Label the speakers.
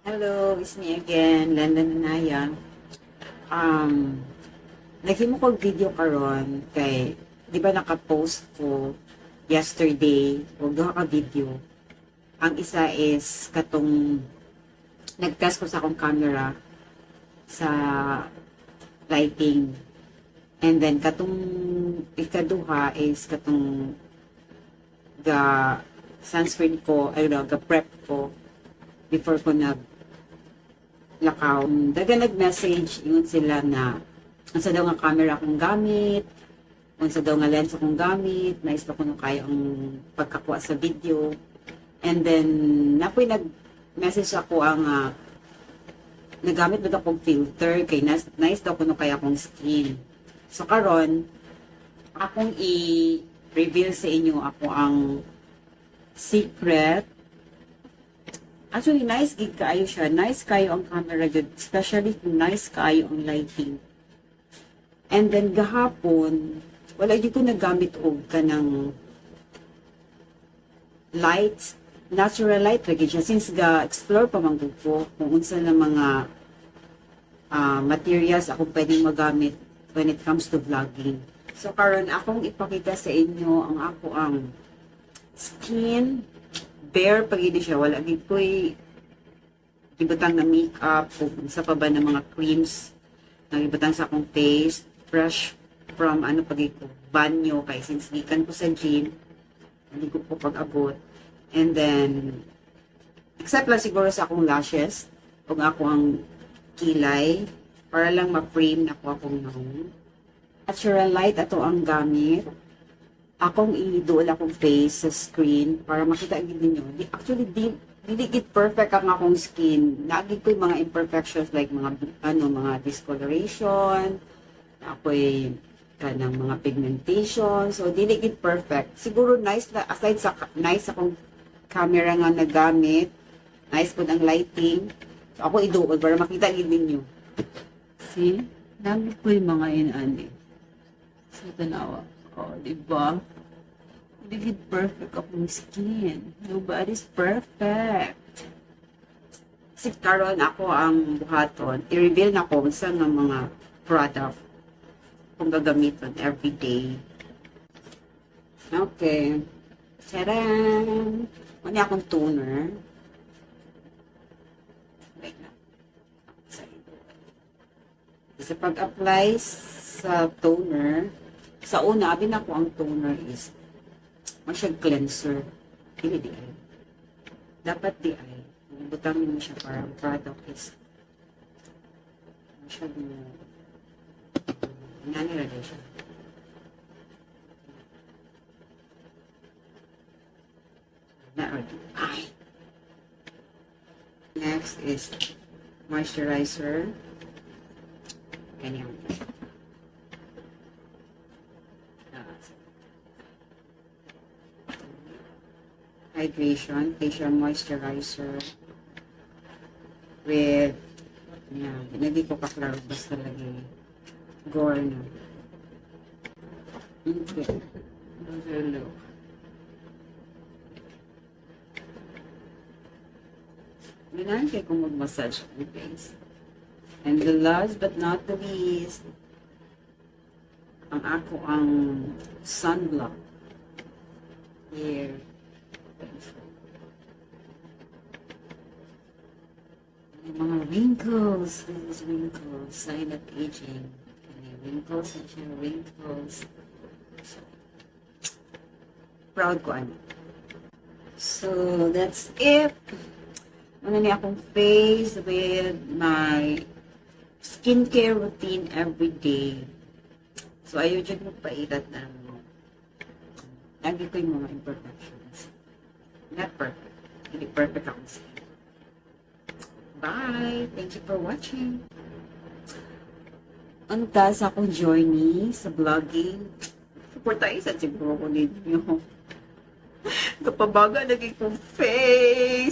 Speaker 1: Hello, it's me again, London Anaya. Um, Naghimo kog video karon kay di ba naka-post ko yesterday og duha ka video. Ang isa is katong nag-test ko sa akong camera sa lighting. And then katong ikaduha is katong ga sunscreen ko, ga prep ko before ko lakaw. Daga nag-message yun sila na unsa daw nga camera akong gamit, unsa daw nga lens akong gamit, nais pa ko nung kaya ang pagkakuha sa video. And then, napoy nag-message ako ang nagamit ba akong filter kay nice daw ko nung kaya akong skin. So karon akong i-reveal sa inyo ako ang secret. Actually, nice gig kaayo siya. Nice kayo ang camera good. Especially kung nice kayo ang lighting. And then, gahapon, wala yun ko nagamit og ka ng lights, natural light lagi siya. Since ga-explore pa man ko kung unsa na mga materials ako pwedeng magamit when it comes to vlogging. So, karon akong ipakita sa inyo ang skin bare pagini siya, wala gid ko'y ibutang na makeup o sa pa ba ng mga creams na ibutang sa akong face, fresh from ko, banyo kay since gikan ko sa gym, hindi ko po pag-abot. And then except lang siguro sa akong lashes o ako ang kilay para lang ma-frame na ko akong naong. Natural light ato ang gamit. Akong iduol akong face sa screen para makita gid ninyo. Actually, dili gid perfect ang akong skin. Naagid ko mga imperfections like mga discoloration, ako'y kanang mga pigmentation. So, dili gid perfect. Siguro nice na, aside sa nice akong camera nga nagamit, nice po ang lighting. So, ako iduol para makita gid ninyo. See? Dami ko yung mga inani. So, tanawa. Oh, diba? Hindi perfect akong skin. Nobody's perfect. Si karon ako ang buhaton. I-reveal na ko sa mga product kung gagamiton everyday. Okay. Tcharam! Muna akong toner. Wait na. Sa pag-apply sa toner, sa una, abin ako ang toner is masyag cleanser. Dili di ay. Dapat di ay. Butangin mo siya para ang product is masyag nanirada siya. Ay. Next is moisturizer. Ganyan. Hydration, facial moisturizer with hindi ko kaklaro basta lagi gore na. Okay. Hello. Ganaan kayo kung mag-massage ang face. And the last but not the least, ang sunblock. Here. Mga wrinkles, these wrinkles, sign of aging. Any wrinkles, wrinkles. So, proud ko ano. So, that's it. Ano niya akong face with my skincare routine every day. So, ayaw dyan magpailat na lagi ko yung mga imperfections. Not perfect. Hindi perfect akong skin. Bye! Thank you for watching. Anta sa akong journey sa vlogging. Supportaisan siguro ko ninyo. Kapabaga naging kong face.